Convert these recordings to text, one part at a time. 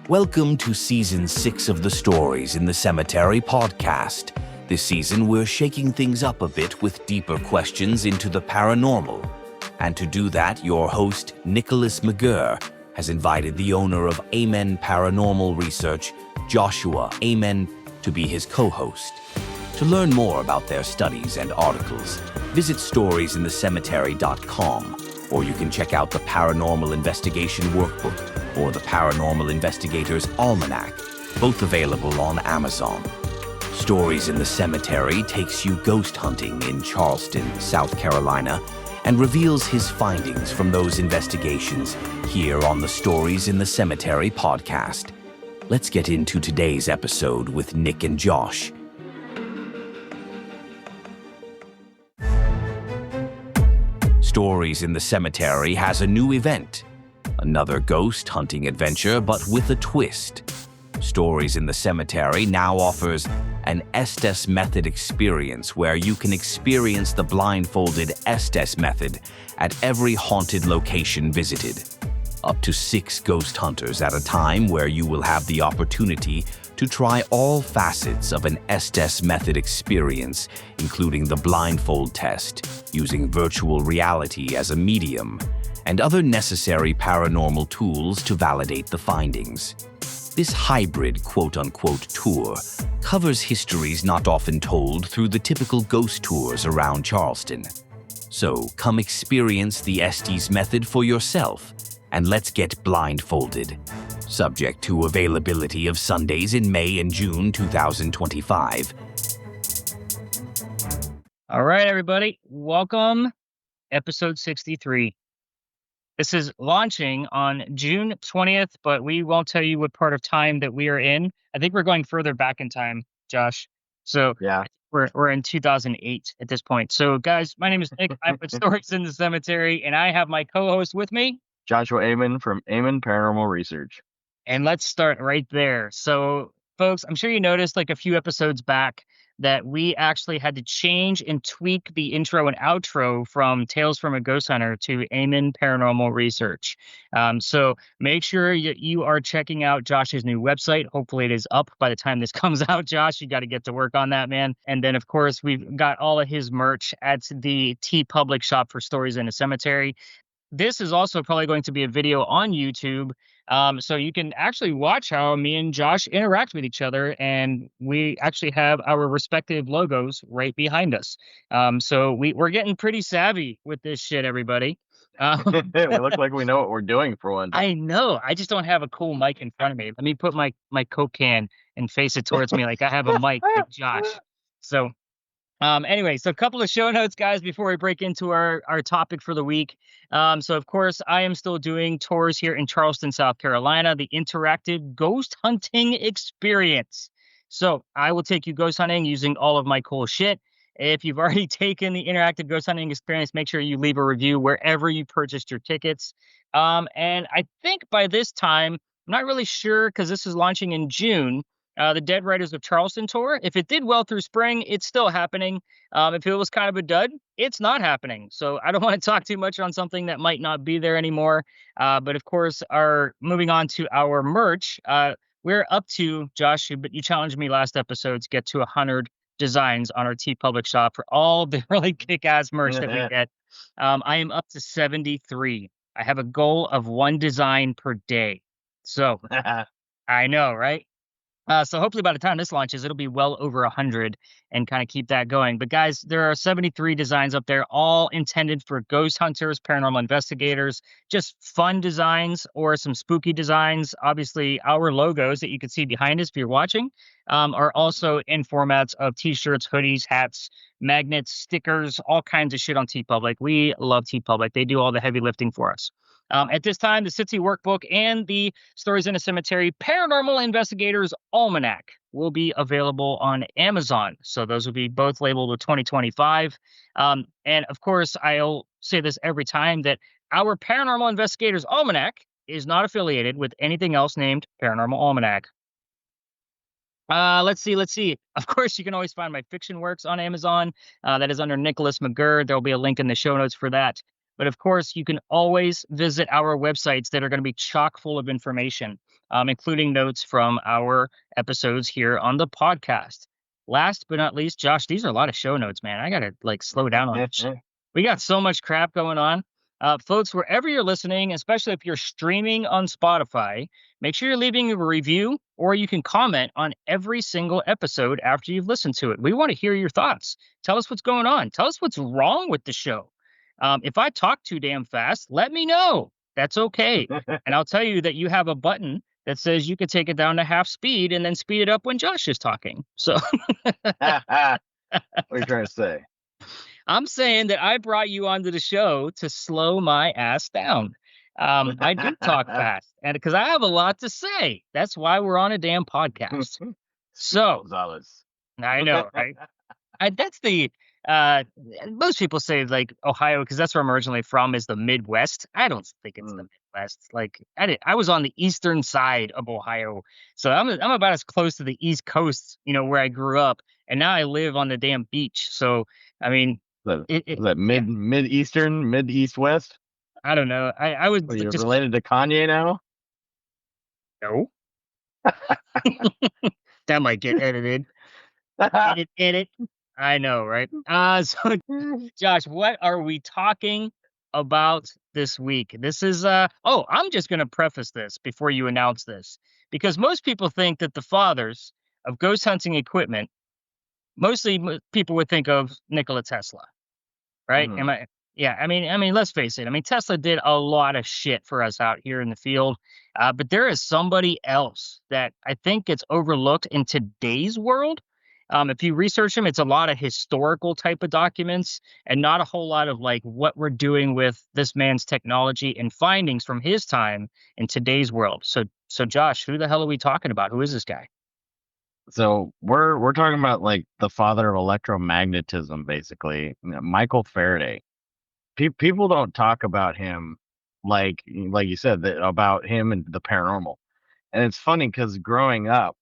Welcome to Season 6 of the Stories in the Cemetery podcast. This season, we're shaking things up a bit with deeper questions into the paranormal. And to do that, your host, Nicholas McGurr, has invited the owner of Amen Paranormal Research, Joshua Amen, to be his co-host. To learn more about their studies and articles, visit storiesinthecemetery.com, or you can check out the Paranormal Investigation Workbook or the Paranormal Investigator's Almanac, both available on Amazon. Stories in the Cemetery takes you ghost hunting in Charleston, South Carolina, and reveals his findings from those investigations here on the Stories in the Cemetery podcast. Let's get into today's episode with Nick and Josh. Stories in the Cemetery has a new event. Another ghost hunting adventure, but with a twist. Stories in the Cemetery now offers an Estes method experience where you can experience the blindfolded Estes method at every haunted location visited. Up to 6 ghost hunters at a time, where you will have the opportunity to try all facets of an Estes method experience, including the blindfold test, using virtual reality as a medium, and other necessary paranormal tools to validate the findings. This hybrid quote-unquote tour covers histories not often told through the typical ghost tours around Charleston. So come experience the Estes method for yourself, and let's get blindfolded. Subject to availability of Sundays in May and June 2025. All right, everybody, welcome. Episode 63. This is launching on June 20th, but we won't tell you what part of time that we are in. I think we're going further back in time, Josh. So yeah, we're in 2008 at this point. So guys, my name is Nick. I'm at Stories in the Cemetery, and I have my co-host with me, Joshua Amen from Amen Paranormal Research. And let's start right there. So folks, I'm sure you noticed like a few episodes back that we actually had to change and tweak the intro and outro from Tales from a Ghost Hunter to Amen Paranormal Research. So make sure you are checking out Josh's new website. Hopefully it is up by the time this comes out, Josh. You got to get to work on that, man. And then, of course, we've got all of his merch at the TeePublic shop for Stories in a Cemetery. This is also probably going to be a video on YouTube. So you can actually watch how me and Josh interact with each other, and we actually have our respective logos right behind us. So we're getting pretty savvy with this shit, everybody. We look like we know what we're doing for once. I know. I just don't have a cool mic in front of me. Let me put my Coke can and face it towards me like I have a mic like Josh. So anyway, so a couple of show notes, guys, before we break into our topic for the week. So, of course, I am still doing tours here in Charleston, South Carolina, the interactive ghost hunting experience. So I will take you ghost hunting using all of my cool shit. If you've already taken the interactive ghost hunting experience, make sure you leave a review wherever you purchased your tickets. And I think by this time, I'm not really sure because this is launching in June. The Dead Writers of Charleston tour. If it did well through spring, it's still happening. If it was kind of a dud, it's not happening. So I don't want to talk too much on something that might not be there anymore. But of course, moving on to our merch, we're up to, Josh, you challenged me last episode to get to 100 designs on our TeePublic shop for all the really kick-ass merch that we get. I am up to 73. I have a goal of 1 design per day. So I know, right? So hopefully by the time this launches, it'll be well over 100 and kind of keep that going. But guys, there are 73 designs up there, all intended for ghost hunters, paranormal investigators, just fun designs or some spooky designs. Obviously, our logos that you can see behind us if you're watching are also in formats of t-shirts, hoodies, hats, magnets, stickers, all kinds of shit on TeePublic. We love TeePublic. They do all the heavy lifting for us. At this time, the SITC Workbook and the Stories in a Cemetery Paranormal Investigators Almanac will be available on Amazon. So those will be both labeled with 2025. And of course, I'll say this every time that our Paranormal Investigators Almanac is not affiliated with anything else named Paranormal Almanac. Let's see. Of course, you can always find my fiction works on Amazon. That is under Nicholas McGurr. There'll be a link in the show notes for that. But of course, you can always visit our websites that are going to be chock full of information, including notes from our episodes here on the podcast. Last but not least, Josh, these are a lot of show notes, man. I gotta like slow down on this. We got so much crap going on. Folks, wherever you're listening, especially if you're streaming on Spotify, make sure you're leaving a review or you can comment on every single episode after you've listened to it. We want to hear your thoughts. Tell us what's going on. Tell us what's wrong with the show. If I talk too damn fast, let me know. That's okay. And I'll tell you that you have a button that says you could take it down to half speed and then speed it up when Josh is talking. So What are you trying to say? I'm saying that I brought you onto the show to slow my ass down. I do talk fast, and because I have a lot to say, that's why we're on a damn podcast. So Gonzalez. I know, right? That's the most people say like Ohio because that's where I'm originally from is the Midwest. I don't think it's the Midwest. Like I was on the eastern side of Ohio, so I'm about as close to the East Coast, where I grew up, and now I live on the damn beach. So I mean, Is that mid eastern, mid east west? I don't know. I would Are you just related to Kanye now? no. That might get edited. Edit. I know, right? So Josh, what are we talking about this week? This is I'm just going to preface this before you announce this because most people think that the fathers of ghost hunting equipment, mostly people would think of Nikola Tesla, right? Mhm. Am I? Yeah, I mean, let's face it. I mean, Tesla did a lot of shit for us out here in the field, but there is somebody else that I think gets overlooked in today's world. If you research them, it's a lot of historical type of documents and not a whole lot of like what we're doing with this man's technology and findings from his time in today's world. So Josh, who the hell are we talking about? Who is this guy? So we're talking about like the father of electromagnetism, basically, Michael Faraday. People don't talk about him like you said that about him and the paranormal. And it's funny because growing up,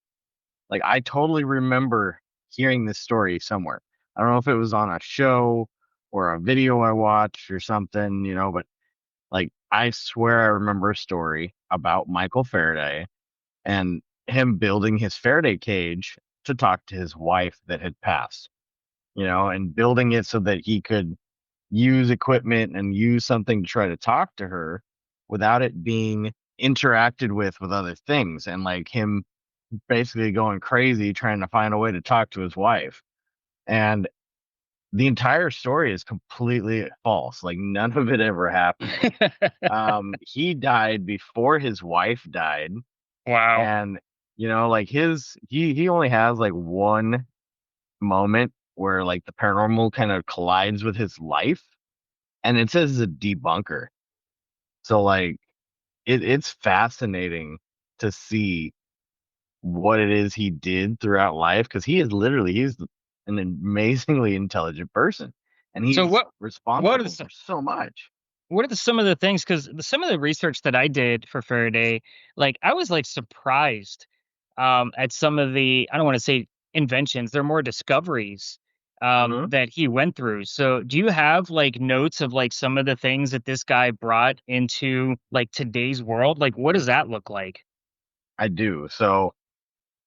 like I totally remember hearing this story somewhere. I don't know if it was on a show or a video I watched or something, but like I swear I remember a story about Michael Faraday and him building his Faraday cage to talk to his wife that had passed, and building it so that he could use equipment and use something to try to talk to her without it being interacted with other things and like him basically going crazy trying to find a way to talk to his wife. And the entire story is completely false. Like none of it ever happened. He died before his wife died. Wow. And like he only has like one moment where like the paranormal kind of collides with his life, and it says he's a debunker. So like it's fascinating to see what it is he did throughout life because he's an amazingly intelligent person, and So he's what responsible is for so much. what are some of the things because some of the research that I did for Faraday, like I was like surprised at some of the I don't want to say inventions, they're more discoveries Hmm. that he went through. So do you have like notes of like some of the things that this guy brought into like today's world? Like what does that look like? I do. So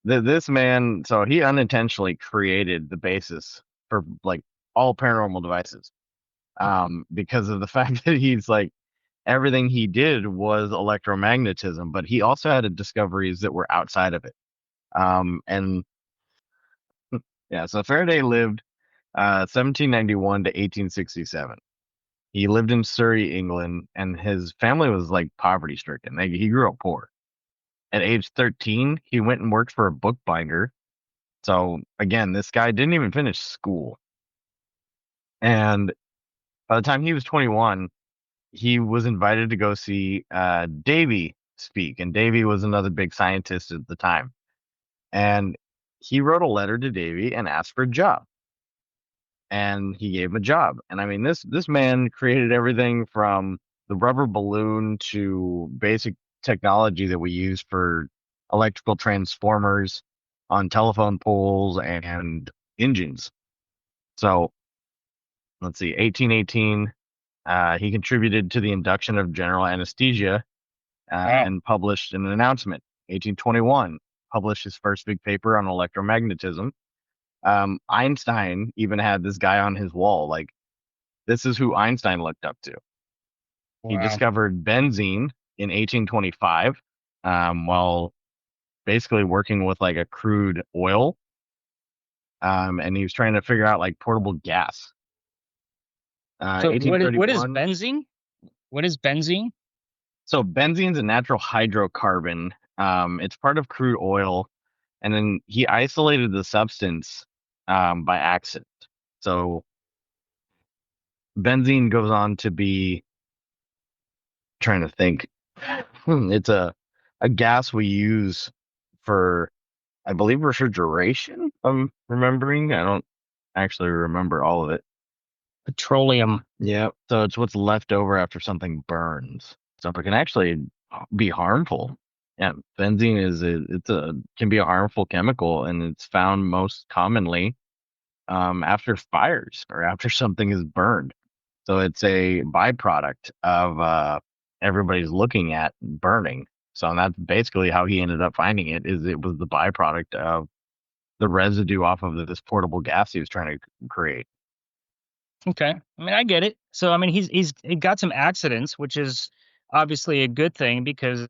this man, so he unintentionally created the basis for like all paranormal devices, because of the fact that he's like everything he did was electromagnetism, but he also had discoveries that were outside of it. And yeah, so Faraday lived 1791 to 1867. He lived in Surrey, England, and his family was like poverty stricken. He grew up poor. At age 13, he went and worked for a bookbinder. So again, this guy didn't even finish school. And by the time he was 21, he was invited to go see Davy speak. And Davy was another big scientist at the time. And he wrote a letter to Davy and asked for a job. And he gave him a job. And I mean, this man created everything from the rubber balloon to basic technology that we use for electrical transformers on telephone poles and engines. So let's see, 1818. He contributed to the induction of general anesthesia and published an announcement. 1821, published his first big paper on electromagnetism. Einstein even had this guy on his wall. Like, this is who Einstein looked up to. He Wow. discovered benzene in 1825 while basically working with like a crude oil. And he was trying to figure out like portable gas. So what is 1831. benzene? What is benzene? So benzene's a natural hydrocarbon. It's part of crude oil, and then he isolated the substance by accident. So benzene goes on to be, trying to think, it's a gas we use for, I believe, refrigeration. I'm remembering. I don't actually remember all of it. Petroleum. Yeah. So it's what's left over after something burns. So it can actually be harmful. Yeah, benzene can be a harmful chemical, and it's found most commonly after fires or after something is burned. So it's a byproduct of everybody's looking at burning. So that's basically how he ended up finding it. Is it was the byproduct of the residue off of this portable gas he was trying to create. Okay. I mean, I get it. So, I mean, he got some accidents, which is obviously a good thing because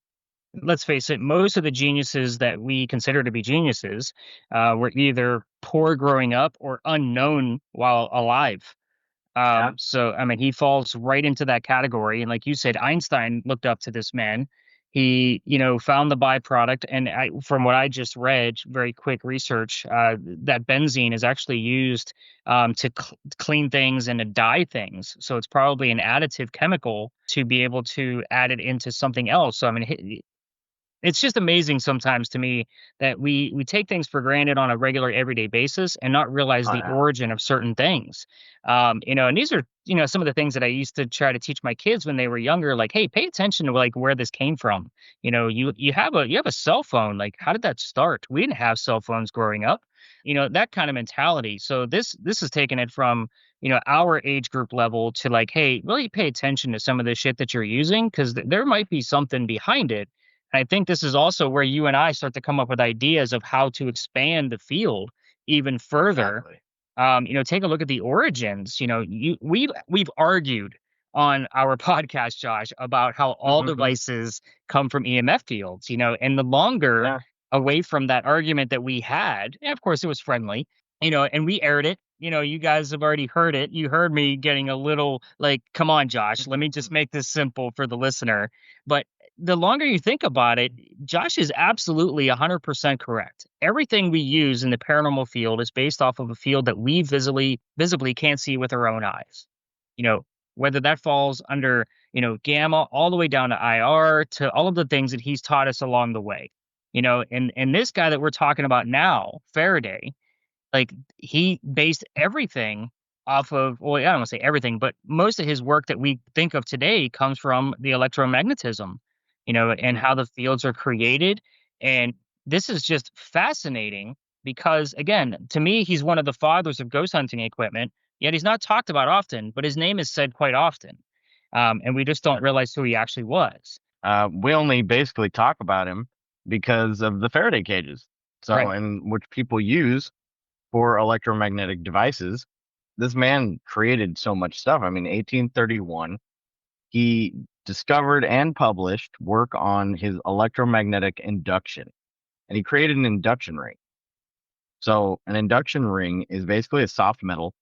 let's face it, most of the geniuses that we consider to be geniuses were either poor growing up or unknown while alive. Yeah. So I mean, he falls right into that category. And like you said, Einstein looked up to this man. He, found the byproduct, and from what I just read, very quick research, that benzene is actually used to clean things and to dye things. So it's probably an additive chemical to be able to add it into something else. So I mean, it's just amazing sometimes to me that we take things for granted on a regular everyday basis and not realize Oh, the yeah. origin of certain things. And these are, some of the things that I used to try to teach my kids when they were younger, like, hey, pay attention to like where this came from. You have a cell phone. Like, how did that start? We didn't have cell phones growing up, that kind of mentality. So this is taking it from our age group level to like, hey, really pay attention to some of the shit that you're using because there might be something behind it. And I think this is also where you and I start to come up with ideas of how to expand the field even further. Exactly. Take a look at the origins. We've argued on our podcast, Josh, about how all devices come from EMF fields. And the longer Yeah. away from that argument that we had, and of course it was friendly, and we aired it. You guys have already heard it. You heard me getting a little like, come on, Josh, let me just make this simple for the listener. But the longer you think about it, Josh is absolutely 100% correct. Everything we use in the paranormal field is based off of a field that we visibly can't see with our own eyes. You know, whether that falls under, gamma all the way down to IR to all of the things that he's taught us along the way. And this guy that we're talking about now, Faraday, like he based everything off of, well, I don't want to say everything, but most of his work that we think of today comes from the electromagnetism, and how the fields are created. And this is just fascinating because, again, to me, he's one of the fathers of ghost hunting equipment, yet he's not talked about often, but his name is said quite often. And we just don't realize who he actually was. We only basically talk about him because of the Faraday cages. So, Right. and which people use for electromagnetic devices. This man created so much stuff. I mean, 1831, he discovered and published work on his electromagnetic induction, and he created an induction ring. So, an induction ring is basically a soft metal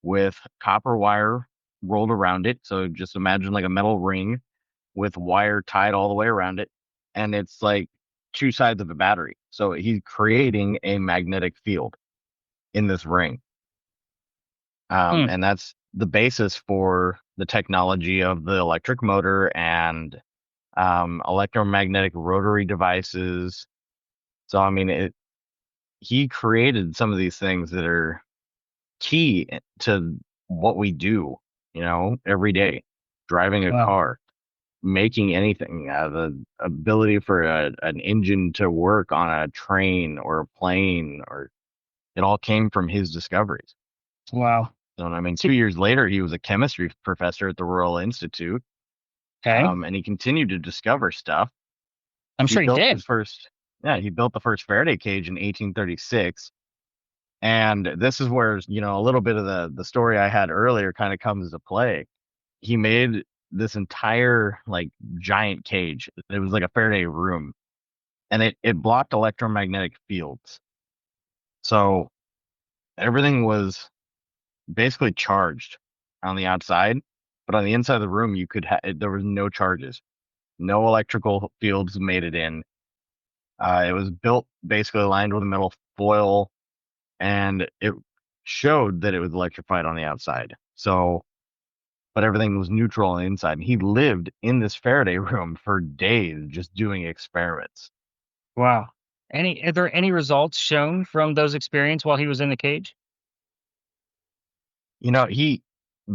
with copper wire rolled around it. So, just imagine like a metal ring with wire tied all the way around it, and it's like two sides of a battery. So, he's creating a magnetic field in this ring. Hmm. And that's the basis for the technology of the electric motor and electromagnetic rotary devices. So, I mean, he created some of these things that are key to what we do, every day. Driving a Wow. car, making anything, the ability for an engine to work on a train or a plane, or it all came from his discoveries. Wow. So, I mean, So, 2 years later, he was a chemistry professor at the Royal Institute, okay. and he continued to discover stuff. I'm He sure he built did. his first, yeah, he built the first Faraday cage in 1836. And this is where, a little bit of the story I had earlier kind of comes into play. He made this entire like giant cage. It was like a Faraday room, and it blocked electromagnetic fields. So everything was basically charged on the outside, but on the inside of the room, there was no charges, no electrical fields made it in. It was built basically lined with metal foil, and it showed that it was electrified on the outside. So, but everything was neutral on the inside. And he lived in this Faraday room for days just doing experiments. Wow. Are there any results shown from those experiences while he was in the cage? He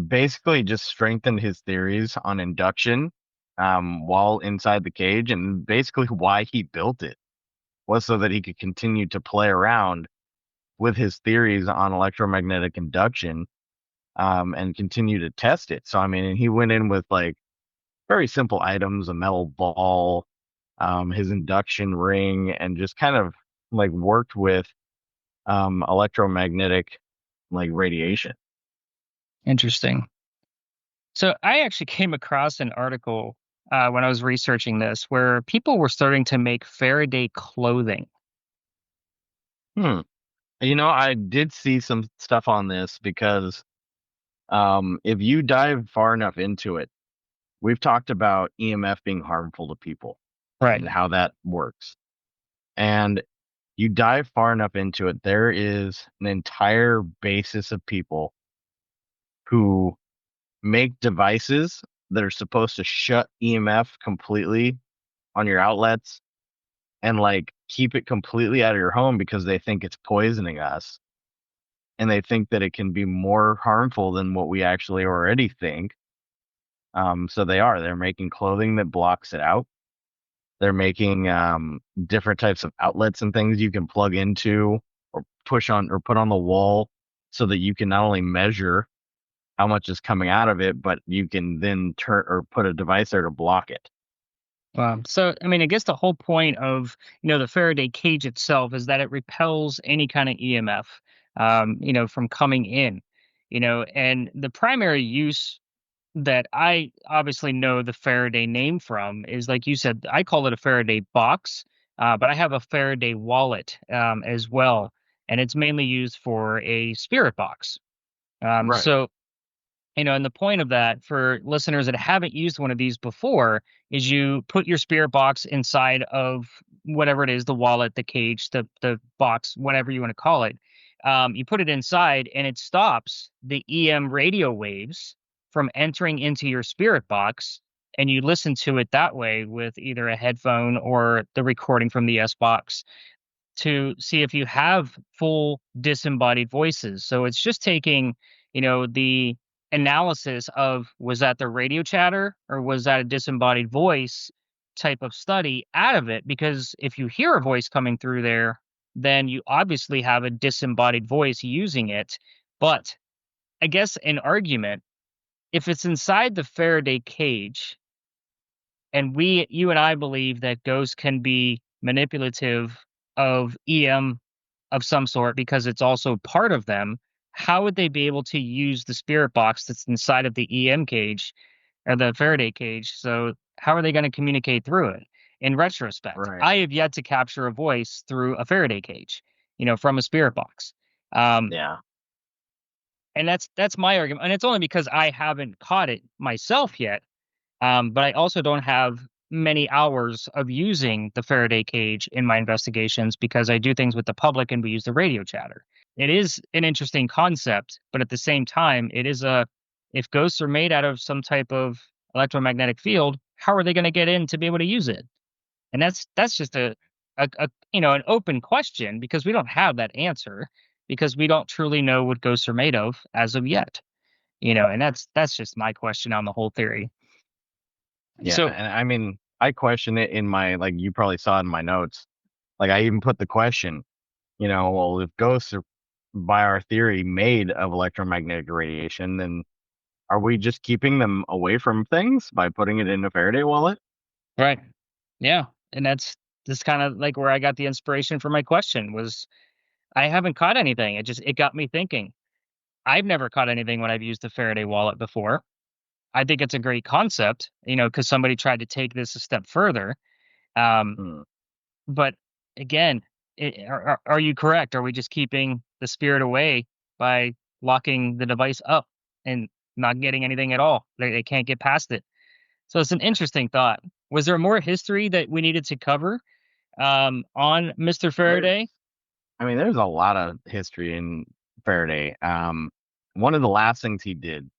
basically just strengthened his theories on induction while inside the cage. And basically, why he built it was so that he could continue to play around with his theories on electromagnetic induction and continue to test it. So, I mean, he went in with like very simple items, a metal ball, his induction ring, and just kind of like worked with electromagnetic like radiation. Interesting. So I actually came across an article when I was researching this where people were starting to make Faraday clothing. Hmm. I did see some stuff on this because if you dive far enough into it, we've talked about EMF being harmful to people Right. and how that works. And you dive far enough into it, there is an entire basis of people who make devices that are supposed to shut EMF completely on your outlets and like keep it completely out of your home because they think it's poisoning us and they think that it can be more harmful than what we actually already think. So they're making clothing that blocks it out. They're making different types of outlets and things you can plug into or push on or put on the wall so that you can not only measure how much is coming out of it, but you can then turn or put a device there to block it. So, I mean, I guess the whole point of, the Faraday cage itself is that it repels any kind of EMF, from coming in, and the primary use that I obviously know the Faraday name from is like you said, I call it a Faraday box, but I have a Faraday wallet as well, and it's mainly used for a spirit box. Right. So and the point of that for listeners that haven't used one of these before is you put your spirit box inside of whatever it is, the wallet, the cage, the box, whatever you want to call it. You put it inside and it stops the EM radio waves from entering into your spirit box. And you listen to it that way with either a headphone or the recording from the S box to see if you have full disembodied voices. So it's just taking, the analysis of was that the radio chatter or was that a disembodied voice type of study out of it. Because if you hear a voice coming through there, then you obviously have a disembodied voice using it. But I guess an argument, if it's inside the Faraday cage, and you and I believe that ghosts can be manipulative of EM of some sort because it's also part of them. How would they be able to use the spirit box that's inside of the EM cage or the Faraday cage? So how are they going to communicate through it? In retrospect, Right. I have yet to capture a voice through a Faraday cage, from a spirit box. Um, Yeah. and that's my argument, and it's only because I haven't caught it myself yet. But I also don't have many hours of using the Faraday cage in my investigations because I do things with the public and we use the radio chatter. It is an interesting concept, but at the same time, if ghosts are made out of some type of electromagnetic field, how are they going to get in to be able to use it? And that's just an open question because we don't have that answer because we don't truly know what ghosts are made of as of yet. And that's just my question on the whole theory. Yeah. So And I mean, I question it in my, like, you probably saw it in my notes. Like, I even put the question, well, if ghosts are by our theory, made of electromagnetic radiation, then are we just keeping them away from things by putting it in a Faraday wallet? Right. Yeah. And that's kind of like where I got the inspiration for my question was I haven't caught anything. It got me thinking. I've never caught anything when I've used the Faraday wallet before. I think it's a great concept, because somebody tried to take this a step further. Um, Hmm. but again, are you correct? Are we just keeping the spirit away by locking the device up and not getting anything at all? They can't get past it. So it's an interesting thought. Was there more history that we needed to cover on Mr. There's, Faraday? I mean, there's a lot of history in Faraday. One of the last things he did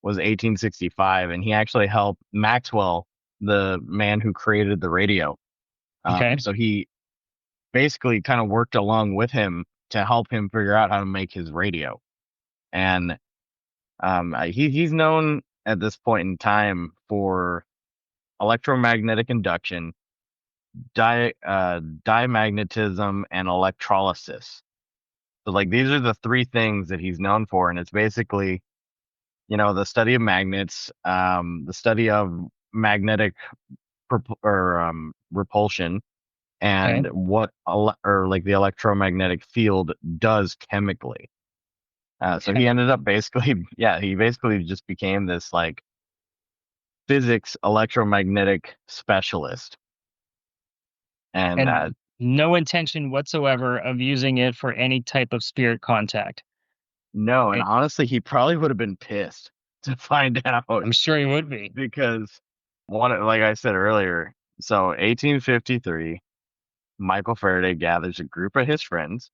was 1865, and he actually helped Maxwell, the man who created the radio. Okay. So he basically kind of worked along with him to help him figure out how to make his radio. And he's known at this point in time for electromagnetic induction, diamagnetism, and electrolysis. So like these are the three things that he's known for, and it's basically the study of magnets, the study of magnetic repulsion, Okay. and what or like the electromagnetic field does chemically. So he ended up basically, yeah, he basically just became this like physics electromagnetic specialist. And And no intention whatsoever of using it for any type of spirit contact. no, and Right? honestly, he probably would have been pissed to find out I'm sure he would be. because like I said earlier, so 1853, Michael Faraday gathers a group of his friends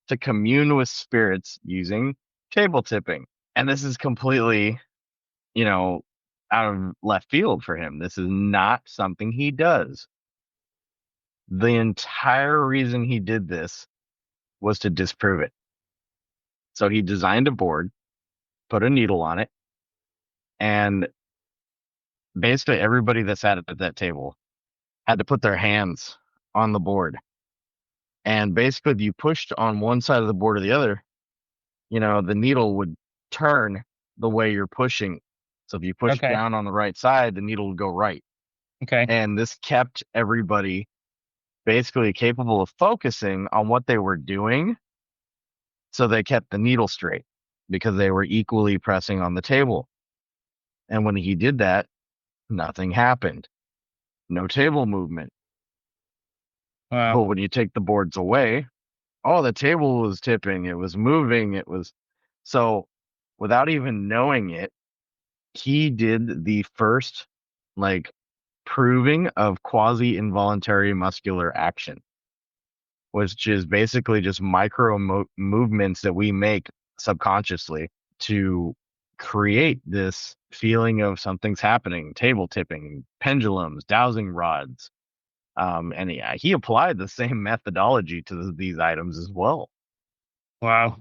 to commune with spirits using table tipping. And this is completely, you know, out of left field for him. This is not something he does. The entire reason he did this was to disprove it. So he designed a board, put a needle on it, and basically everybody that sat at that table had to put their hands on the board. And basically, if you pushed on one side of the board or the other, the needle would turn the way you're pushing. So if you push Okay. down on the right side, the needle would go right. Okay. And this kept everybody basically capable of focusing on what they were doing. So they kept the needle straight because they were equally pressing on the table. And when he did that, nothing happened. No table movement. Wow. But when you take the boards away, oh, the table was tipping. It was moving. It was so without even knowing it, he did the first like proving of quasi involuntary muscular action, which is basically just micro movements that we make subconsciously to create this feeling of something's happening, table tipping, pendulums, dowsing rods. And he applied the same methodology to these items as well. Wow.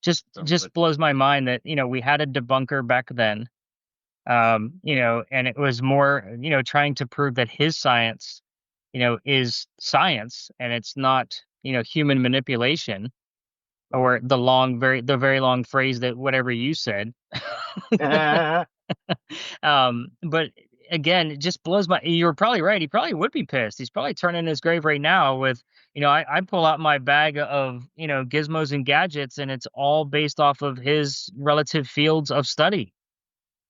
Just So, but just blows my mind that, we had a debunker back then. And it was more, trying to prove that his science, is science and it's not, human manipulation or the very long phrase that whatever you said. But again, it just blows my you're probably right. He probably would be pissed. He's probably turning in his grave right now with, I pull out my bag of, gizmos and gadgets and it's all based off of his relative fields of study.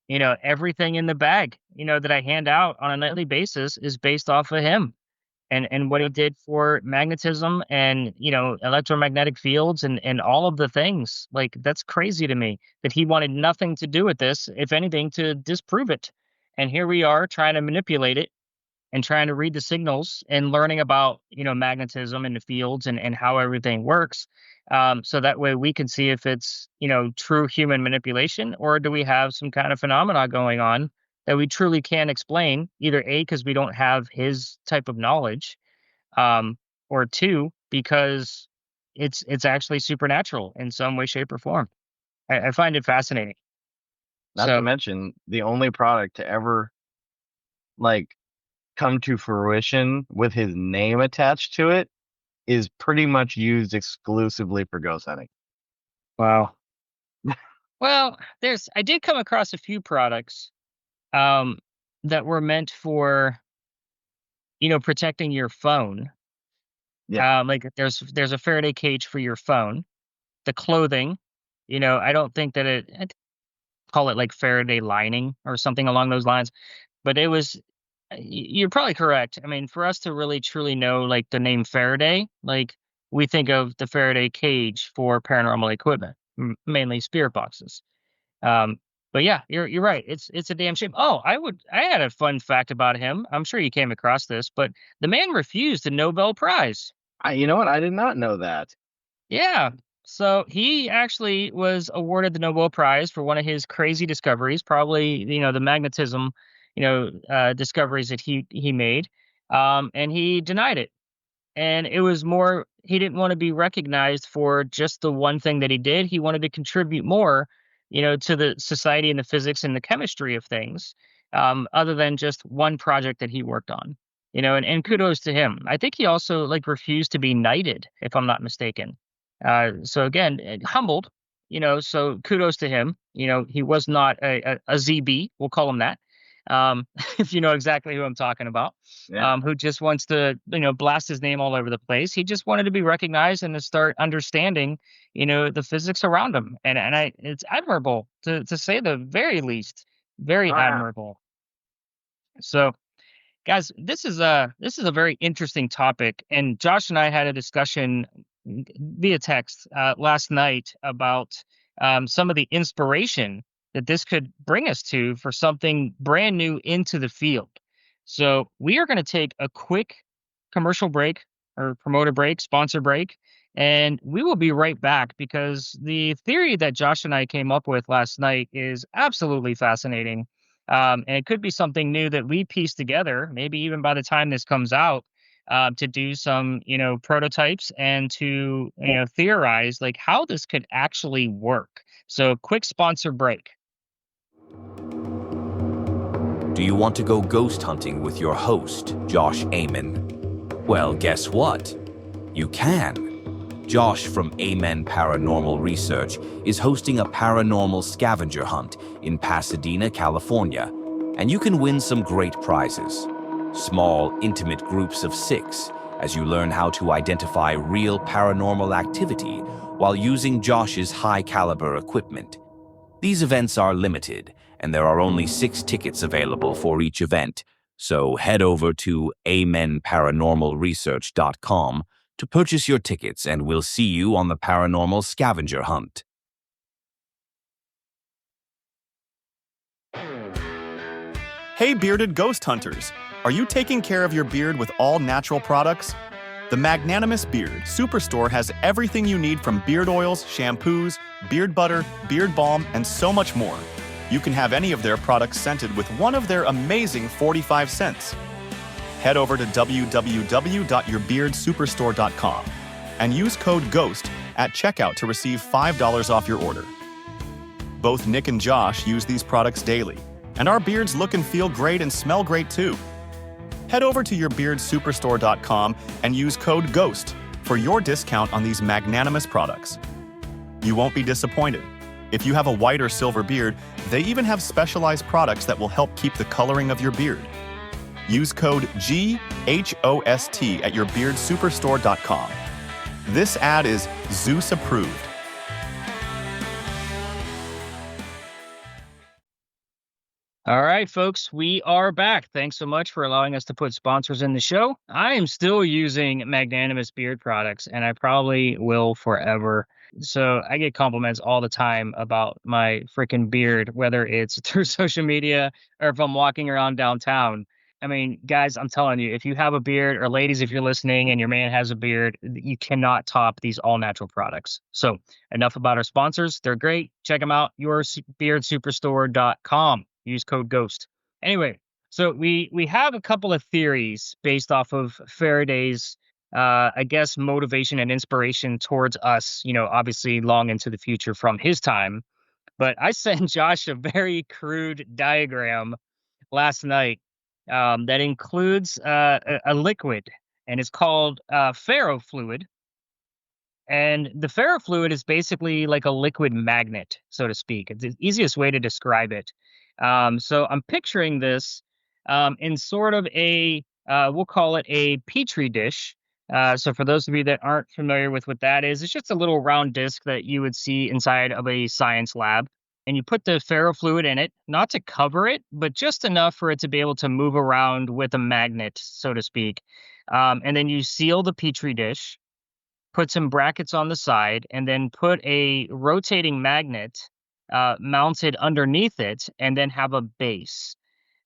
Everything in the bag, that I hand out on a nightly basis is based off of him and what he did for magnetism and electromagnetic fields and all of the things. Like that's crazy to me that he wanted nothing to do with this, if anything, to disprove it. And here we are trying to manipulate it and trying to read the signals and learning about magnetism and the fields and how everything works, so that way we can see if it's true human manipulation or do we have some kind of phenomena going on that we truly can't explain, either a because we don't have his type of knowledge, um, or two because it's actually supernatural in some way shape or form. I find it fascinating. not to So mention the only product to ever like come to fruition with his name attached to it is pretty much used exclusively for ghost hunting. Wow. Well, I did come across a few products that were meant for, protecting your phone. Yeah. Like there's a Faraday cage for your phone. The clothing, I don't think that I'd call it like Faraday lining or something along those lines, but it was you're probably correct. I mean, for us to really truly know like the name Faraday, like we think of the Faraday cage for paranormal equipment, mainly spirit boxes. Um, but yeah, you're right. It's a damn shame. Oh, I had a fun fact about him. I'm sure you came across this, but the man refused the Nobel Prize. You know what? I did not know that. Yeah. So he actually was awarded the Nobel Prize for one of his crazy discoveries, probably the magnetism, discoveries that he made, and he denied it. And it was more he didn't want to be recognized for just the one thing that he did. He wanted to contribute more, to the society and the physics and the chemistry of things, other than just one project that he worked on. And kudos to him. I think he also like refused to be knighted, if I'm not mistaken. So again, humbled, so kudos to him. He was not a ZB, we'll call him that. If you know exactly who I'm talking about, Yeah. who just wants to, blast his name all over the place. He just wanted to be recognized and to start understanding, the physics around him. It's admirable to say the very least, very Oh, yeah. admirable. So guys, this is a very interesting topic, and Josh and I had a discussion via text last night about some of the inspiration that this could bring us to for something brand new into the field. So we are going to take a quick commercial break or promoter break, sponsor break, and we will be right back because the theory that Josh and I came up with last night is absolutely fascinating. And it could be something new that we piece together, maybe even by the time this comes out, to do some, prototypes and to, theorize like how this could actually work. So, quick sponsor break. Do you want to go ghost hunting with your host, Josh Amen? Well, guess what? You can. Josh from Amen Paranormal Research is hosting a paranormal scavenger hunt in Pasadena, California, and you can win some great prizes. Small, intimate groups of 6 as you learn how to identify real paranormal activity while using Josh's high-caliber equipment. These events are limited, and there are only 6 tickets available for each event, so head over to amenparanormalresearch.com to purchase your tickets, and we'll see you on the paranormal scavenger hunt. Hey bearded ghost hunters, are you taking care of your beard with all natural products? The Magnanimous Beard Superstore has everything you need from beard oils, shampoos, beard butter, beard balm, and so much more. You can have any of their products scented with one of their amazing 45 cents. Head over to www.yourbeardsuperstore.com and use code GHOST at checkout to receive $5 off your order. Both Nick and Josh use these products daily, and our beards look and feel great and smell great too. Head over to yourbeardsuperstore.com and use code GHOST for your discount on these magnanimous products. You won't be disappointed. If you have a white or silver beard, they even have specialized products that will help keep the coloring of your beard. Use code GHOST at yourbeardsuperstore.com. This ad is Zeus approved. All right, folks, we are back. Thanks so much for allowing us to put sponsors in the show. I am still using Magnanimous Beard products, and I probably will forever. So I get compliments all the time about my freaking beard, whether it's through social media or if I'm walking around downtown. I mean, guys, I'm telling you, if you have a beard, or ladies, if you're listening and your man has a beard, you cannot top these all natural products. So enough about our sponsors. They're great. Check them out. Yourbeardsuperstore.com. Use code GHOST. Anyway, so we have a couple of theories based off of Faraday's, I guess, motivation and inspiration towards us, obviously long into the future from his time. But I sent Josh a very crude diagram last night that includes a liquid and it's called ferrofluid. And the ferrofluid is basically like a liquid magnet, so to speak. It's the easiest way to describe it. So I'm picturing this in sort of we'll call it a petri dish. So for those of you that aren't familiar with what that is, it's just a little round disc that you would see inside of a science lab. And you put the ferrofluid in it, not to cover it, but just enough for it to be able to move around with a magnet, so to speak. And then you seal the petri dish, put some brackets on the side, and then put a rotating magnet mounted underneath it, and then have a base.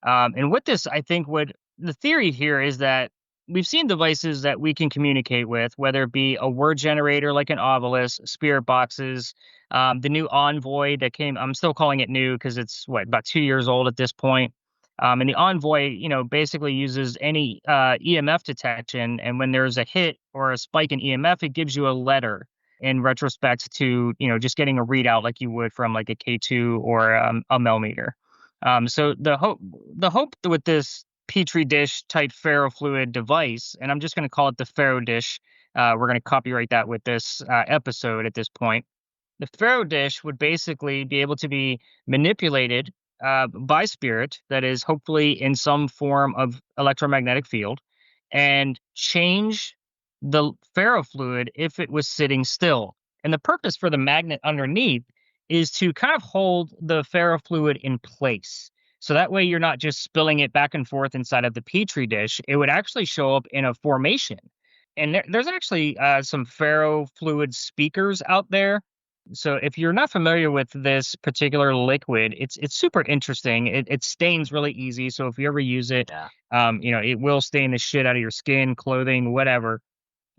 And what this, I think, would the theory here is that we've seen devices that we can communicate with, whether it be a word generator like an Ovilus, spirit boxes, the new Envoy that came. I'm still calling it new because it's what, about 2 years old at this point. And the Envoy, basically uses any EMF detection, and when there's a hit or a spike in EMF, it gives you a letter in retrospect to just getting a readout like you would from like a K2 or a millimeter. So the hope with this petri dish type ferrofluid device, and I'm just going to call it the ferro dish. We're going to copyright that with this episode at this point. The ferro dish would basically be able to be manipulated by spirit, that is hopefully in some form of electromagnetic field, and change the ferrofluid if it was sitting still. And the purpose for the magnet underneath is to kind of hold the ferrofluid in place. So that way you're not just spilling it back and forth inside of the petri dish. It would actually show up in a formation. And there's actually some ferrofluid speakers out there. So if you're not familiar with this particular liquid, it's super interesting. It stains really easy. So if you ever use it, Yeah. it will stain the shit out of your skin, clothing, whatever.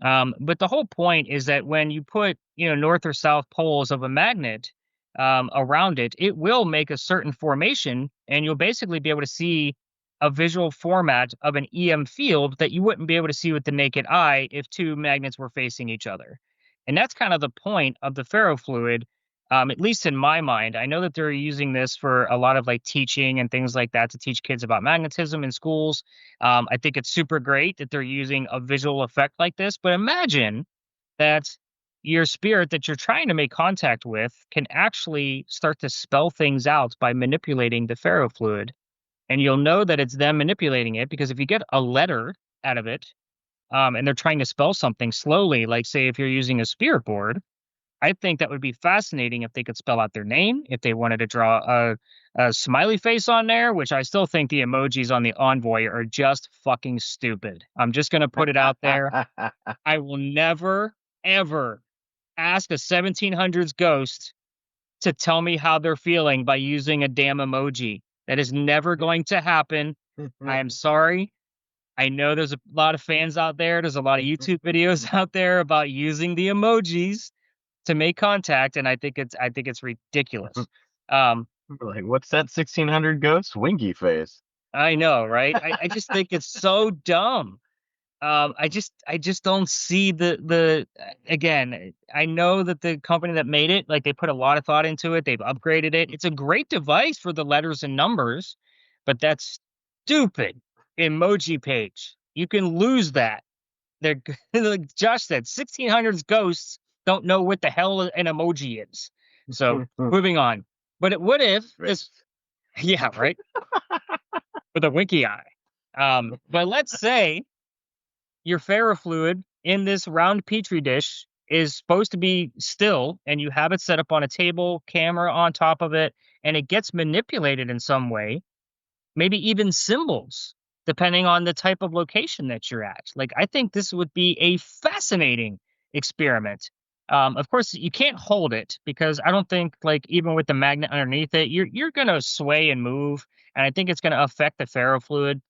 But the whole point is that when you put, north or south poles of a magnet around it, it will make a certain formation, and you'll basically be able to see a visual format of an EM field that you wouldn't be able to see with the naked eye if two magnets were facing each other. And that's kind of the point of the ferrofluid, at least in my mind. I know that they're using this for a lot of like teaching and things like that to teach kids about magnetism in schools. I think it's super great that they're using a visual effect like this. But imagine that your spirit that you're trying to make contact with can actually start to spell things out by manipulating the ferrofluid. And you'll know that it's them manipulating it because if you get a letter out of it, and they're trying to spell something slowly, like say if you're using a spirit board, I think that would be fascinating if they could spell out their name, if they wanted to draw a smiley face on there, which I still think the emojis on the Envoy are just fucking stupid. I'm just going to put it out there. I will never, ever ask a 1700s ghost to tell me how they're feeling by using a damn emoji. That is never going to happen. I am sorry. I know there's a lot of fans out there. There's a lot of YouTube videos out there about using the emojis to make contact, and I think it's ridiculous. Like, what's that 1600 ghost? Winky face. I know, right? I just think it's so dumb. I just don't see the again. I know that the company that made it, like they put a lot of thought into it. They've upgraded it. It's a great device for the letters and numbers, but that's stupid emoji page. You can lose that. They're like Josh said, 1600s ghosts don't know what the hell an emoji is. So moving on. But what if this? Yeah, right. With a winky eye. But let's say your ferrofluid in this round petri dish is supposed to be still, and you have it set up on a table, camera on top of it, and it gets manipulated in some way, maybe even symbols, depending on the type of location that you're at. Like, I think this would be a fascinating experiment. Of course, you can't hold it because I don't think, like, even with the magnet underneath it, you're going to sway and move, and I think it's going to affect the ferrofluid.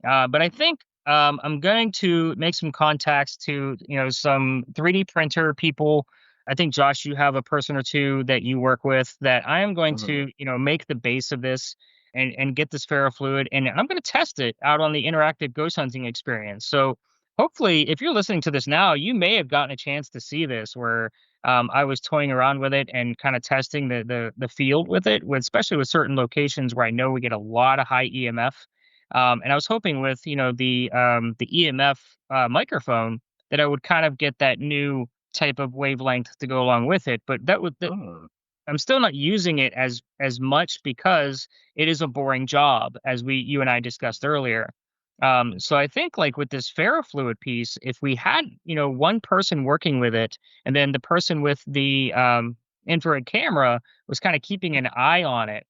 But I think I'm going to make some contacts to, some 3D printer people. I think, Josh, you have a person or two that you work with that I am going to, make the base of this and get this ferrofluid. And I'm going to test it out on the interactive ghost hunting experience. So hopefully, if you're listening to this now, you may have gotten a chance to see this where I was toying around with it and kind of testing the field with it, especially with certain locations where I know we get a lot of high EMF. And I was hoping with the EMF microphone that I would kind of get that new type of wavelength to go along with it. But Oh, I'm still not using it as much because it is a boring job, as you and I discussed earlier. So I think like with this ferrofluid piece, if we had one person working with it, and then the person with the infrared camera was kind of keeping an eye on it,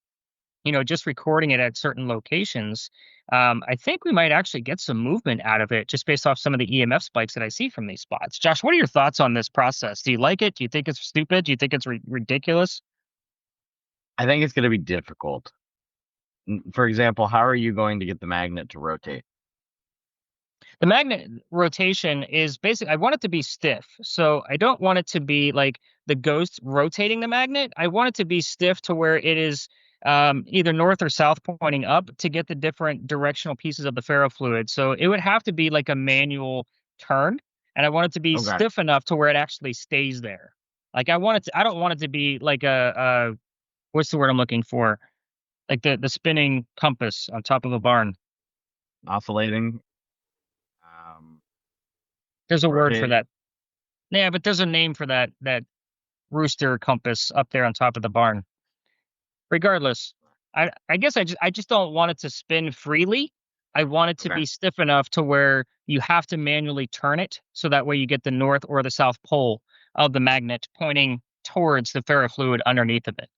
just recording it at certain locations, I think we might actually get some movement out of it just based off some of the EMF spikes that I see from these spots. Josh, what are your thoughts on this process? Do you like it? Do you think it's stupid? Do you think it's ridiculous? I think it's going to be difficult. For example, how are you going to get the magnet to rotate? The magnet rotation is basically, I want it to be stiff. So I don't want it to be like the ghost rotating the magnet. I want it to be stiff to where it is either north or south pointing up to get the different directional pieces of the ferrofluid. So it would have to be like a manual turn. And I want it to be Okay. stiff enough to where it actually stays there. Like I don't want it to be like what's the word I'm looking for? Like the spinning compass on top of a barn. Oscillating. There's a word for Rotating. that. Yeah, but there's a name for that rooster compass up there on top of the barn. Regardless, I guess I just don't want it to spin freely. I want it to Okay. be stiff enough to where you have to manually turn it, so that way you get the north or the south pole of the magnet pointing towards the ferrofluid underneath of it.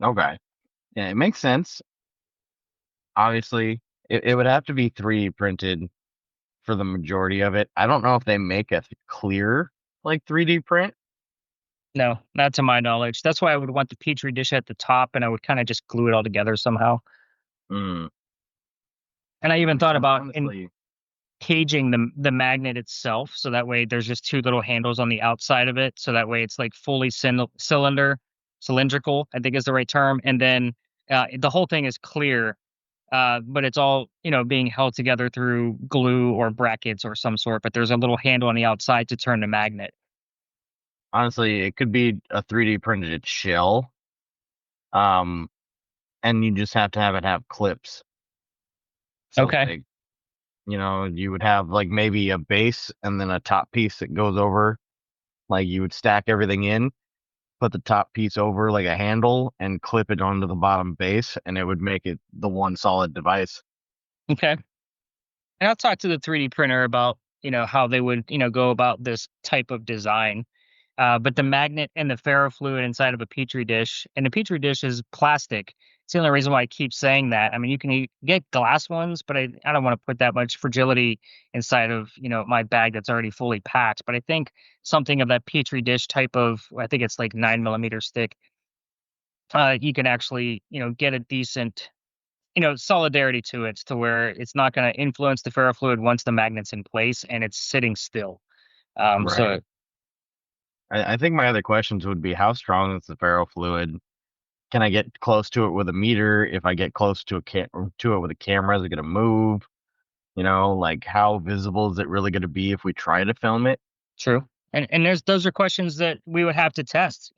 Okay. Yeah, it makes sense. Obviously, it would have to be 3D printed for the majority of it. I don't know if they make a clear like 3D print. No, not to my knowledge. That's why I would want the petri dish at the top, and I would kind of just glue it all together somehow. Mm. And I even thought about Honestly, caging the magnet itself, so that way there's just two little handles on the outside of it, so that way it's like fully cylindrical, I think is the right term, and then the whole thing is clear, but it's all being held together through glue or brackets or some sort, but there's a little handle on the outside to turn the magnet. honestly, it could be a 3D printed shell. Um, and you just have to have it have clips. So Okay. like, you would have like maybe a base and then a top piece that goes over. Like you would stack everything in, put the top piece over like a handle and clip it onto the bottom base, and it would make it the one solid device. Okay. And I'll talk to the 3D printer about, how they would, go about this type of design. But the magnet and the ferrofluid inside of a petri dish, and the petri dish is plastic. It's the only reason why I keep saying that. I mean, you can get glass ones, but I don't want to put that much fragility inside of, my bag that's already fully packed. But I think something of that petri dish type of, I think it's like 9 millimeter stick, you can actually, get a decent solidarity to it to where it's not going to influence the ferrofluid once the magnet's in place and it's sitting still. So Right. I think my other questions would be how strong is the ferrofluid? Can I get close to it with a meter? If I get close to to it with a camera, is it going to move? Like how visible is it really going to be if we try to film it? true. And those are questions that we would have to test.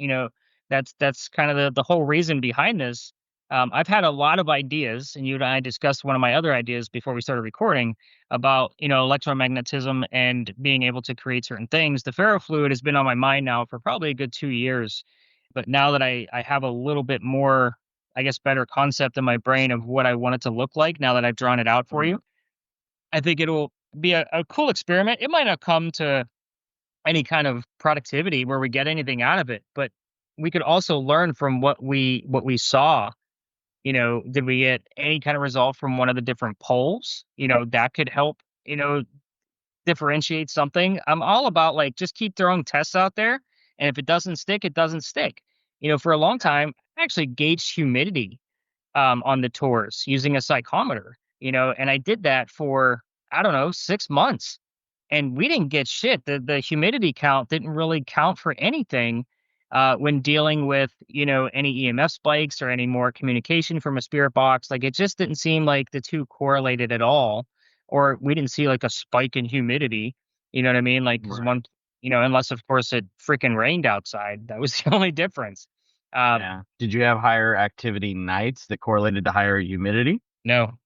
That's kind of the whole reason behind this. I've had a lot of ideas, and you and I discussed one of my other ideas before we started recording about electromagnetism and being able to create certain things. The ferrofluid has been on my mind now for probably a good 2 years, but now that I have a little bit more, I guess, better concept in my brain of what I want it to look like, now that I've drawn it out for Mm. you, I think it'll be a cool experiment. It might not come to any kind of productivity where we get anything out of it, but we could also learn from what we saw. Did we get any kind of result from one of the different polls? That could help, differentiate something. I'm all about like just keep throwing tests out there. And if it doesn't stick, it doesn't stick. For a long time, I actually gauged humidity on the tours using a psychometer, and I did that for, I don't know, 6 months, and we didn't get shit. The humidity count didn't really count for anything when dealing with, any EMF spikes or any more communication from a spirit box. Like it just didn't seem like the two correlated at all, or we didn't see like a spike in humidity. You know what I mean? Like, because Right. one, unless of course it freaking rained outside, that was the only difference. Uh, Yeah. Did you have higher activity nights that correlated to higher humidity? no,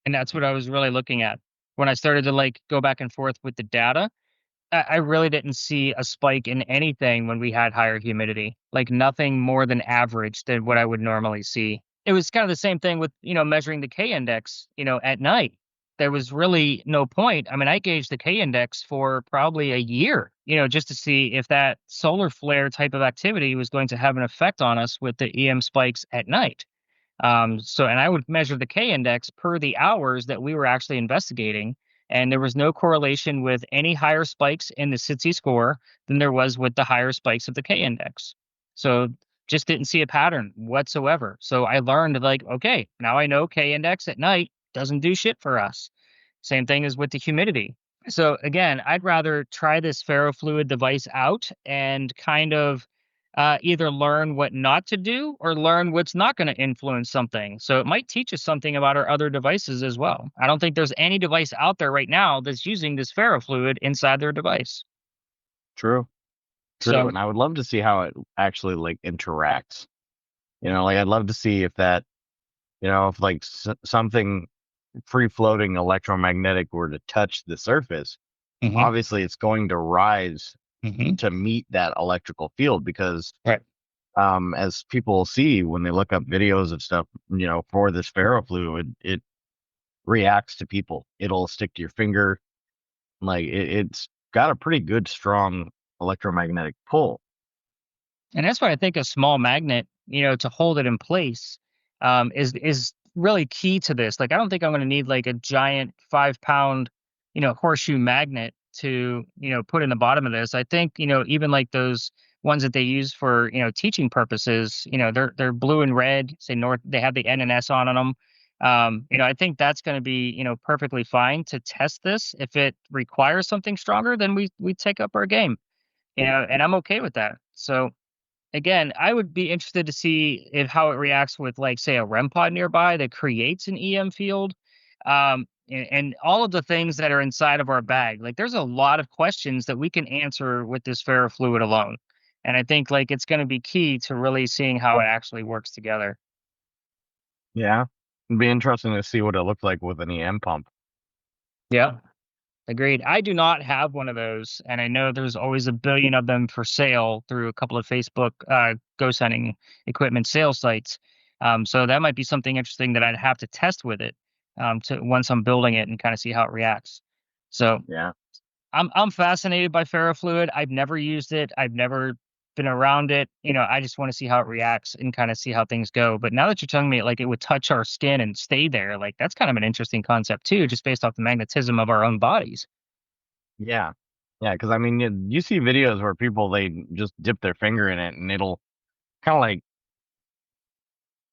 And that's what I was really looking at. When I started to like go back and forth with the data, I really didn't see a spike in anything when we had higher humidity, like nothing more than average than what I would normally see. It was kind of the same thing with, measuring the K index, at night. There was really no point. I mean, I gauged the K index for probably a year, just to see if that solar flare type of activity was going to have an effect on us with the EM spikes at night. And I would measure the K index per the hours that we were actually investigating. And there was no correlation with any higher spikes in the SITC score than there was with the higher spikes of the K index. So just didn't see a pattern whatsoever. So I learned like, okay, now I know K index at night doesn't do shit for us. Same thing as with the humidity. So again, I'd rather try this ferrofluid device out and kind of either learn what not to do or learn what's not going to influence something. So it might teach us something about our other devices as well. I don't think there's any device out there right now that's using this ferrofluid inside their device. True. So And I would love to see how it actually like interacts. Like I'd love to see if that, if like something free floating electromagnetic were to touch the surface, mhm, obviously it's going to rise mhm, to meet that electrical field because right. as people see when they look up videos of stuff, for this ferrofluid, it reacts to people. It'll stick to your finger. Like it's got a pretty good, strong electromagnetic pull. And that's why I think a small magnet, to hold it in place, is really key to this. Like, I don't think I'm going to need like a giant 5 pound, horseshoe magnet to, put in the bottom of this. I think, even like those ones that they use for, teaching purposes, they're blue and red. Say North, they have the N and S on them. I think that's going to be, perfectly fine to test this. If it requires something stronger, then we take up our game, and I'm okay with that. So again, I would be interested to see if how it reacts with, like, say, a REM pod nearby that creates an EM field, and all of the things that are inside of our bag. Like, there's a lot of questions that we can answer with this ferrofluid alone, and I think like it's going to be key to really seeing how it actually works together. Yeah. It'd be interesting to see what it looked like with an EM pump. Yeah. Agreed. I do not have one of those, and I know there's always a billion of them for sale through a couple of Facebook ghost hunting equipment sales sites. So that might be something interesting that I'd have to test with it to once I'm building it and kind of see how it reacts. So Yeah. I'm fascinated by ferrofluid. I've never used it. I've never been around it. I just want to see how it reacts and kind of see how things go. But now that you're telling me like it would touch our skin and stay there, like that's kind of an interesting concept too, just based off the magnetism of our own bodies. Yeah. Yeah. Cause I mean, you see videos where people, they just dip their finger in it and it'll kind of like,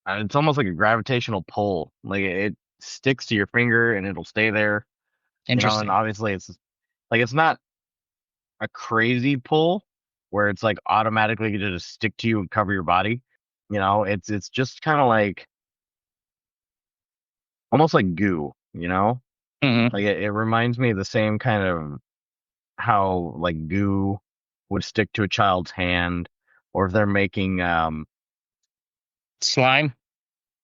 it's almost like a gravitational pull. Like it sticks to your finger and it'll stay there, and Interesting. obviously it's like, it's not a crazy pull where it's like automatically going to just stick to you and cover your body. It's just kind of like almost like goo, Hmm. like it reminds me of the same kind of how like goo would stick to a child's hand, or if they're making Slime.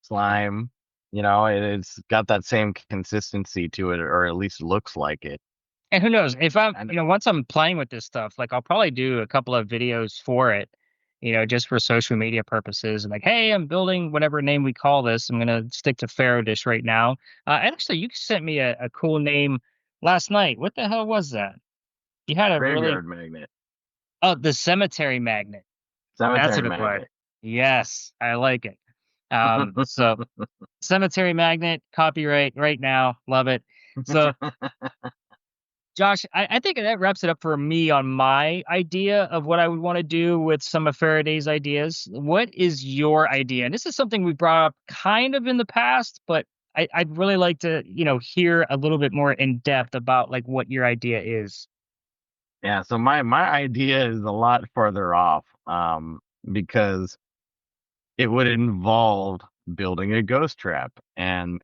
slime, it's got that same consistency to it, or at least looks like it. And who knows if I'm, And once I'm playing with this stuff, like I'll probably do a couple of videos for it, just for social media purposes. And like, hey, I'm building whatever name we call this. I'm gonna stick to Faradish right now. And actually, you sent me a cool name last night. What the hell was that? You had a really graveyard magnet, the cemetery magnet. That's cemetery what it was. magnet. Yes, I like it. So cemetery magnet, copyright right now, love it. So Josh, I think that wraps it up for me on my idea of what I would want to do with some of Faraday's ideas. What is your idea? And this is something we brought up kind of in the past, but I'd really like to, hear a little bit more in depth about like what your idea is. Yeah, so my idea is a lot further off, because it would involve building a ghost trap, and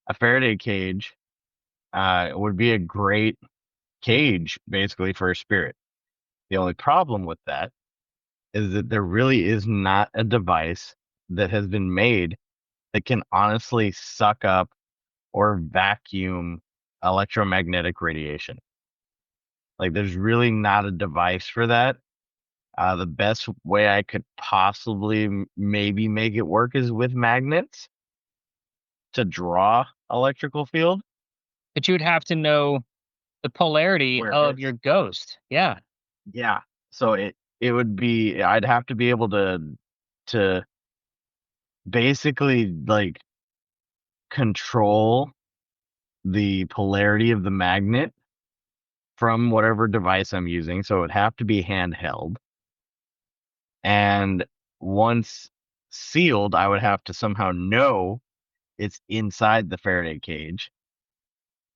a Faraday cage would be a great cage basically for a spirit. The only problem with that is that there really is not a device that has been made that can honestly suck up or vacuum electromagnetic radiation. Like, there's really not a device for that. The best way I could possibly maybe make it work is with magnets to draw electrical field. But you would have to know the polarity Where it of hits. your ghost. Yeah. Yeah. So it would be, I'd have to be able to basically like control the polarity of the magnet from whatever device I'm using. So it would have to be handheld. And once sealed, I would have to somehow know it's inside the Faraday cage.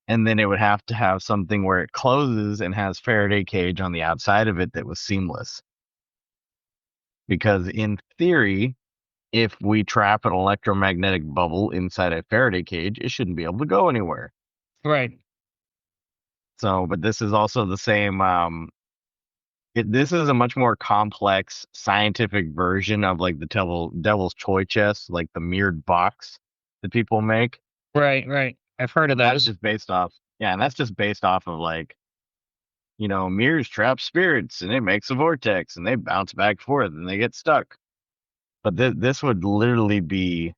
And then it would have to have something where it closes and has Faraday cage on the outside of it that was seamless. Because in theory, if we trap an electromagnetic bubble inside a Faraday cage, it shouldn't be able to go anywhere. Right. So, but this is also the same. This is a much more complex scientific version of like the devil's toy chest, like the mirrored box that people make. Right. Right. I've heard of That's those. just based off, yeah, and that's just based off of like, mirrors trap spirits and it makes a vortex and they bounce back and forth and they get stuck. But this would literally be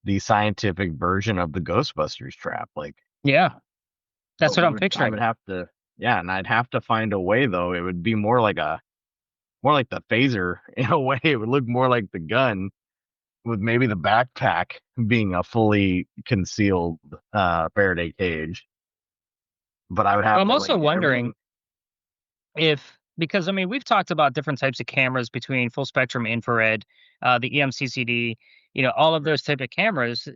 the scientific version of the Ghostbusters trap. Like, Yeah. That's what I'm I picturing. would have to, yeah, and I'd have to find a way though. It would be more like the phaser in a way. It would look more like the gun with maybe the backpack being a fully concealed Faraday cage. But I would have I'm to also like wondering if, because I mean, we've talked about different types of cameras between full spectrum infrared, the EMCCD, all of those type of cameras.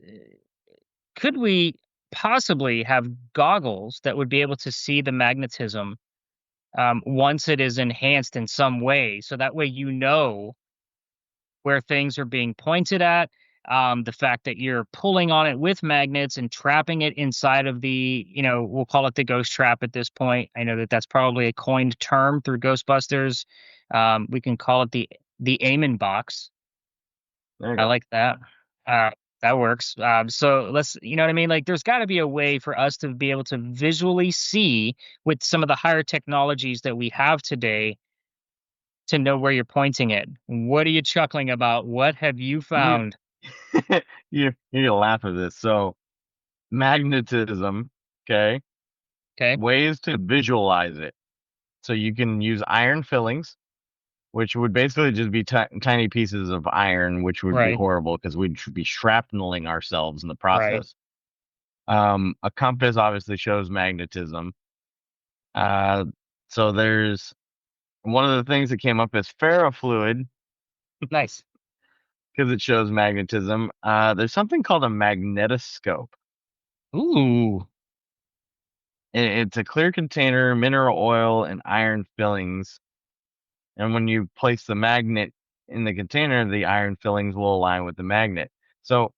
Could we possibly have goggles that would be able to see the magnetism once it is enhanced in some way? So that way, where things are being pointed at, the fact that you're pulling on it with magnets and trapping it inside of we'll call it the ghost trap at this point. I know that that's probably a coined term through Ghostbusters. We can call it the Amen box. there you I go. like that. Uh, that works. So you know what I mean? Like, there's got to be a way for us to be able to visually see with some of the higher technologies that we have today to know where you're pointing it. What are you chuckling about? What have you You found? you're gonna laugh at this. So magnetism, okay, Okay. ways to visualize it. So you can use iron fillings, which would basically just be tiny pieces of iron, which would be Right. horrible because we'd be shrapneling ourselves in the Right. process. A compass obviously shows magnetism. Uh, so there's one of the things that came up is ferrofluid Nice. because it shows magnetism. There's something called a magnetoscope. Ooh. It's a clear container, mineral oil, and iron fillings. And when you place the magnet in the container, the iron fillings will align with the magnet. So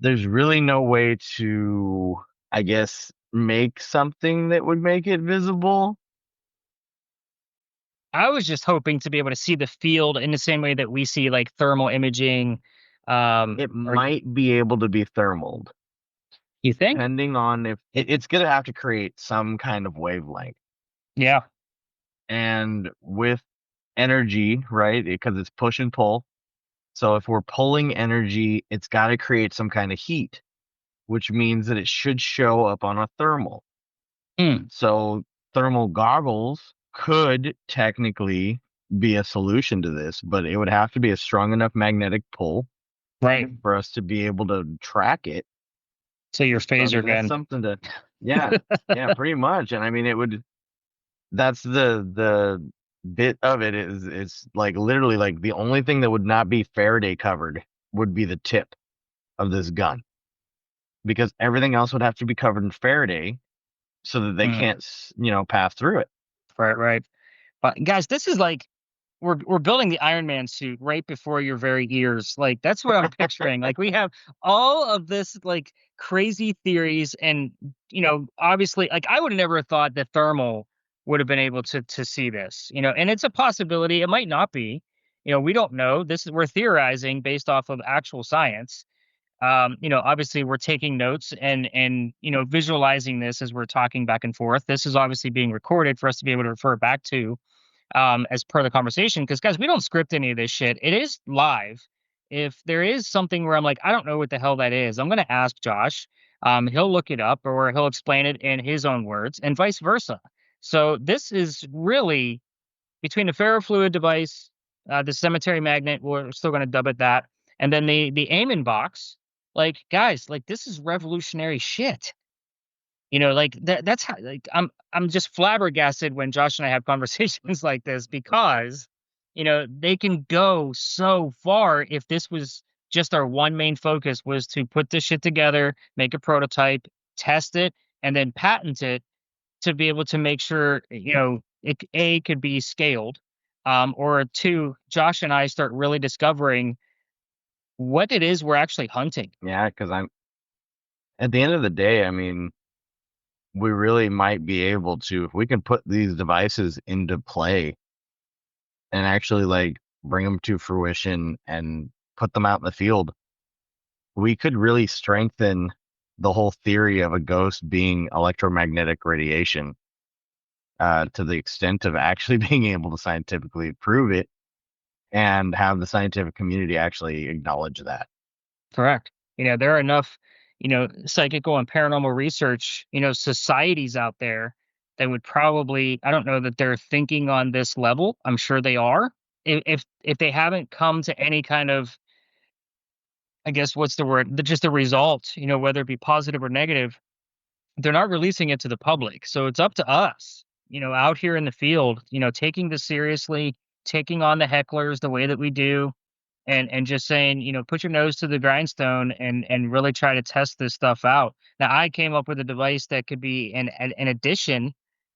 there's really no way to, I guess, make something that would make it visible. I was just hoping to be able to see the field in the same way that we see like thermal imaging. It Or might be able to be thermaled, you think? depending on if it's going to have to create some kind of wavelength. Yeah. And with energy, right, because it's push and pull. So if we're pulling energy, it's got to create some kind of heat, which means that it should show up on a thermal. Hmm. So thermal goggles could technically be a solution to this, but it would have to be a strong enough magnetic pull Right. for us to be able to track it. So your So, I phaser mean, that's gun. something to, yeah, yeah, pretty much. And I mean, that's the bit of it is like literally like the only thing that would not be Faraday covered would be the tip of this gun, because everything else would have to be covered in Faraday so that they Hmm. can't pass through it. Right. Right. But guys, this is like we're building the Iron Man suit right before your very ears. Like, that's what I'm picturing. Like, we have all of this like crazy theories, and obviously, like, I would have never thought that thermal would have been able to see this. And it's a possibility. It might not be. We don't know. We're theorizing based off of actual science. Obviously we're taking notes and visualizing this as we're talking back and forth. This is obviously being recorded for us to be able to refer back to as per the conversation. Because guys, we don't script any of this shit. It is live. If there is something where I'm like, I don't know what the hell that is, I'm gonna ask Josh. He'll look it up or he'll explain it in his own words, and vice versa. So this is really between the ferrofluid device, the cemetery magnet, we're still going to dub it that, and then the Amen box. Like guys, like this is revolutionary shit. Like that's how like I'm just flabbergasted when Josh and I have conversations like this because they can go so far if this was just our one main focus was to put this shit together, make a prototype, test it, and then patent it to be able to make sure, it A could be scaled, or two, Josh and I start really discovering what it is we're actually hunting. Yeah, because I'm at the end of the day, I mean, we really might be able to, if we can put these devices into play and actually like bring them to fruition and put them out in the field, we could really strengthen the whole theory of a ghost being electromagnetic radiation, to the extent of actually being able to scientifically prove it and have the scientific community actually acknowledge that. Correct. There are enough, psychical and paranormal research, societies out there that would probably, I don't know that they're thinking on this level. I'm sure they are. If they haven't come to any kind of, I guess what's the word, just the result, whether it be positive or negative, they're not releasing it to the public. So it's up to us, out here in the field, taking this seriously, taking on the hecklers the way that we do, and just saying, put your nose to the grindstone and really try to test this stuff out. Now, I came up with a device that could be an addition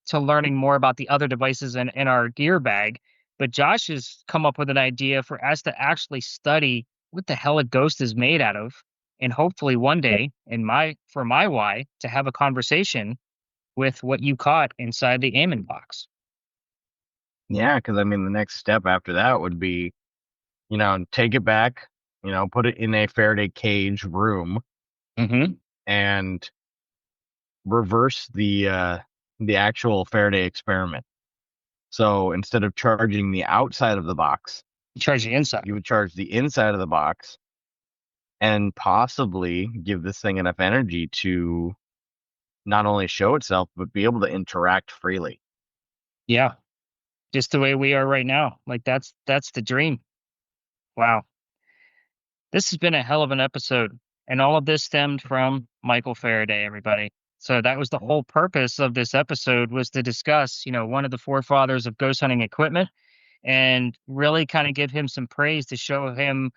to learning more about the other devices in our gear bag. But Josh has come up with an idea for us to actually study what the hell a ghost is made out of, and hopefully one day, for my why, to have a conversation with what you caught inside the Amen box. Yeah, because I mean, the next step after that would be, take it back, put it in a Faraday cage room Mm-hmm. and reverse the actual Faraday experiment. So instead of charging the outside of the box, Charge the inside. you would charge the inside of the box and possibly give this thing enough energy to not only show itself, but be able to interact freely. Yeah. Just the way we are right now. Like that's the dream. Wow. This has been a hell of an episode. And all of this stemmed from Michael Faraday, everybody. So that was the whole purpose of this episode, was to discuss, one of the forefathers of ghost hunting equipment, and really kind of give him some praise to show him,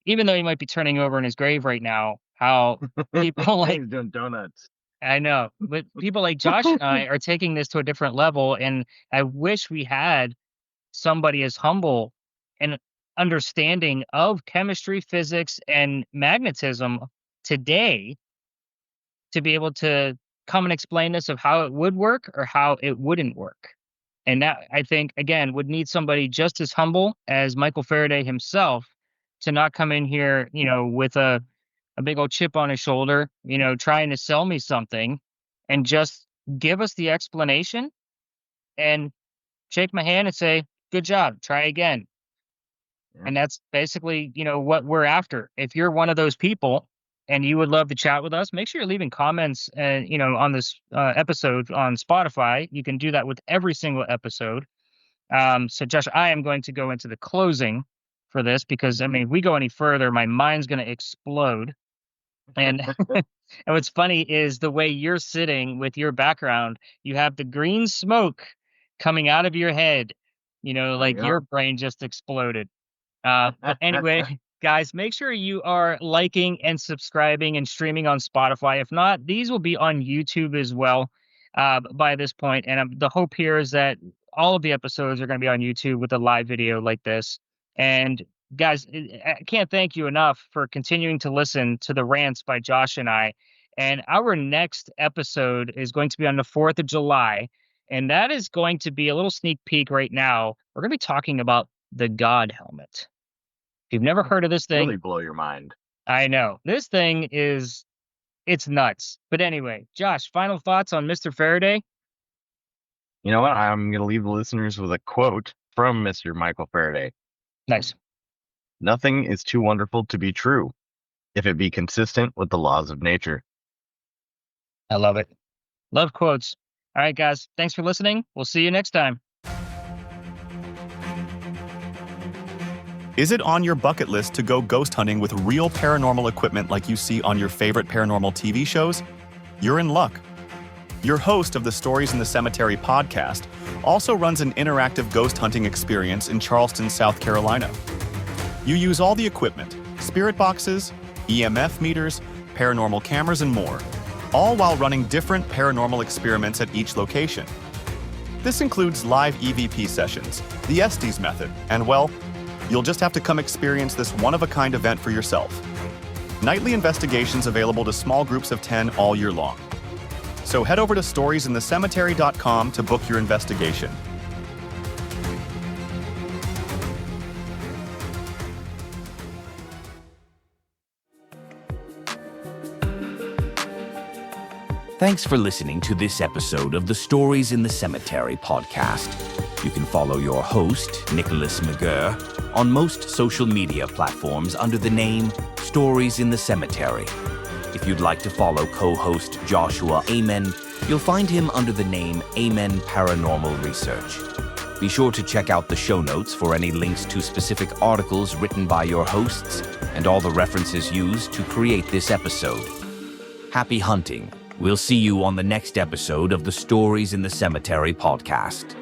even though he might be turning over in his grave right now, how people like, He's doing donuts. I know, but people like Josh and I are taking this to a different level. And I wish we had somebody as humble and understanding of chemistry, physics, and magnetism today to be able to come and explain this of how it would work or how it wouldn't work. And that, I think, again, would need somebody just as humble as Michael Faraday himself to not come in here, with a big old chip on his shoulder, trying to sell me something, and just give us the explanation and shake my hand and say, good job, try again. Yeah. And that's basically, what we're after. If you're one of those people and you would love to chat with us, make sure you're leaving comments, on this episode on Spotify. You can do that with every single episode. So Josh, I am going to go into the closing for this because, I mean, if we go any further, my mind's going to explode. And and what's funny is the way you're sitting with your background, you have the green smoke coming out of your head, like Yeah. your brain just exploded. But anyway, guys, make sure you are liking and subscribing and streaming on Spotify. If not, these will be on YouTube as well by this point. And the hope here is that all of the episodes are going to be on YouTube with a live video like this. And guys, I can't thank you enough for continuing to listen to the rants by Josh and I. And our next episode is going to be on the 4th of July. And that is going to be a little sneak peek right now. We're going to be talking about the God helmet. If you've never heard of this thing, Really blow your mind. I know. This thing it's nuts. But anyway, Josh, final thoughts on Mr. Faraday? You know what? I'm going to leave the listeners with a quote from Mr. Michael Faraday. Nice. Nothing is too wonderful to be true if it be consistent with the laws of nature. I love it. Love quotes. All right, guys. Thanks for listening. We'll see you next time. Is it on your bucket list to go ghost hunting with real paranormal equipment like you see on your favorite paranormal TV shows? You're in luck. Your host of the Stories in the Cemetery podcast also runs an interactive ghost hunting experience in Charleston, South Carolina. You use all the equipment, spirit boxes, EMF meters, paranormal cameras, and more, all while running different paranormal experiments at each location. This includes live EVP sessions, the Estes method, and well, you'll just have to come experience this one-of-a-kind event for yourself. Nightly investigations available to small groups of 10 all year long. So head over to storiesinthecemetery.com to book your investigation. Thanks for listening to this episode of the Stories in the Cemetery podcast. You can follow your host, Nicholas McGurr, on most social media platforms under the name Stories in the Cemetery. If you'd like to follow co-host Joshua Amen, you'll find him under the name Amen Paranormal Research. Be sure to check out the show notes for any links to specific articles written by your hosts and all the references used to create this episode. Happy hunting. We'll see you on the next episode of the Stories in the Cemetery podcast.